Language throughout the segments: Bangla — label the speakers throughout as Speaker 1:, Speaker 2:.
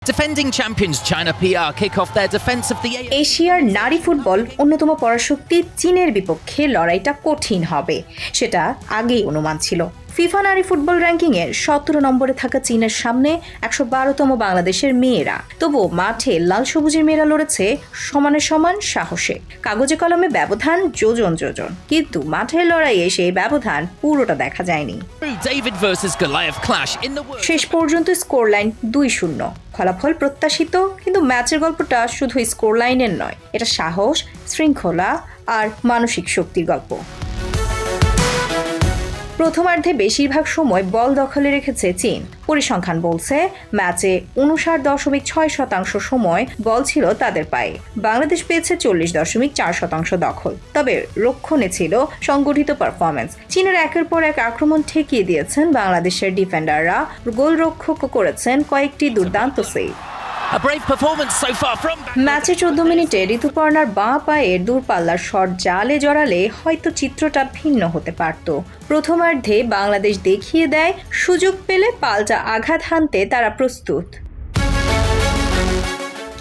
Speaker 1: Defending champions China PR kick off their defense of the
Speaker 2: এশিয়ার নারী ফুটবল অন্যতম পরাশক্তি চীনের বিপক্ষে লড়াইটা কঠিন হবে সেটা আগেই অনুমান ছিল। ফিফা নারী ফুটবল র্যাঙ্কিংয়ের ১৭ নম্বরে থাকা চীনের সামনে ১১২তম বাংলাদেশের মেয়েরা, তবুও মাঠে লাল সবুজের মেয়েরা লড়েছে সমানে সমান সাহসে। কাগজে কলমে ব্যবধান যোজন যোজন, কিন্তু মাঠের লড়াইয়ে সেই ব্যবধান পুরোটা দেখা যায়নি।
Speaker 1: David versus Goliath clash in the
Speaker 2: শেষ পর্যন্ত স্কোর লাইন ২-০। ফলাফল প্রত্যাশিত, কিন্তু ম্যাচের গল্পটা শুধু স্কোর লাইনের নয়, এটা সাহস, শৃঙ্খলা আর মানসিক শক্তির গল্প। প্রথমার্ধে বেশিরভাগ সময় বল দখলে রেখেছে চীন। পরিসংখ্যান বলছে ম্যাচে ৫৯.৬% সময় বল ছিল তাদের পায়ে। বাংলাদেশ পেয়েছে ৪০.৪% দখল, তবে রক্ষণে ছিল সংগঠিত পারফরম্যান্স। চীনের একের পর এক আক্রমণ ঠেকিয়ে দিয়েছেন বাংলাদেশের ডিফেন্ডাররা, গোলরক্ষকও করেছেন কয়েকটি দুর্দান্ত সেভ। ম্যাচে ১৪ মিনিটে ঋতুপর্ণার বাঁ পায়ের দূরপাল্লার শট জালে জড়ালে হয়তো চিত্রটা ভিন্ন হতে পারত। প্রথমার্ধে বাংলাদেশ দেখিয়ে দেয় সুযোগ পেলে পাল্টা আঘাত হানতে তারা প্রস্তুত।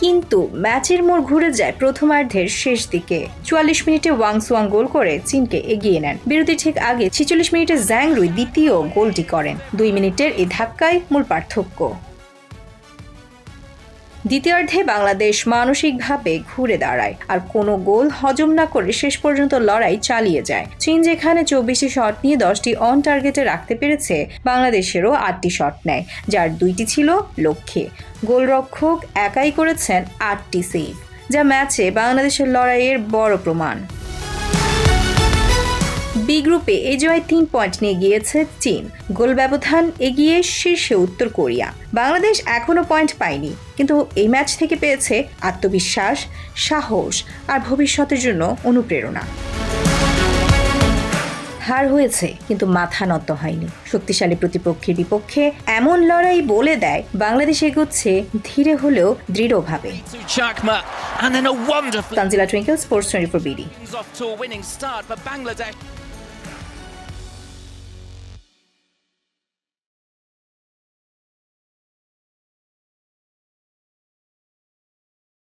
Speaker 2: কিন্তু ম্যাচের মোড় ঘুরে যায় প্রথমার্ধের শেষ দিকে। ৪৪ মিনিটে ওয়াং সুয়াং গোল করে চীনকে এগিয়ে নেন। বিরতি ঠিক আগে ৪৬ মিনিটে জ্যাং রুই দ্বিতীয় গোলটি করেন। ২ মিনিটের এই ধাক্কায় মূল পার্থক্য। দ্বিতীয়ার্ধে বাংলাদেশ মানসিকভাবে ঘুরে দাঁড়ায় আর কোনো গোল হজম না করে শেষ পর্যন্ত লড়াই চালিয়ে যায়। চীন যেখানে ২৪টি শট নিয়ে ১০টি অন টার্গেটে রাখতে পেরেছে, বাংলাদেশেরও ৮টি শট নেয়, যার ২টি ছিল লক্ষ্যে। গোলরক্ষক একাই করেছেন ৮টি সেভ, যা ম্যাচে বাংলাদেশের লড়াইয়ের বড় প্রমাণ। বি গ্রুপে এই জয় ৩ পয়েন্ট নিয়ে গিয়েছে চীন। গোল ব্যবধান এগিয়ে শীর্ষে উত্তর কোরিয়া। বাংলাদেশ এখনও পয়েন্ট পায়নি, কিন্তু এই ম্যাচ থেকে পেয়েছে আত্মবিশ্বাস, সাহস আর ভবিষ্যতের জন্য অনুপ্রেরণা। হার হয়েছে, কিন্তু মাথা নত হয়নি। শক্তিশালী প্রতিপক্ষের বিপক্ষে এমন লড়াই বলে দেয় বাংলাদেশ এগোচ্ছে ধীরে হলেও দৃঢ়ভাবে। Tanzila Twinkle, sports 24 BD.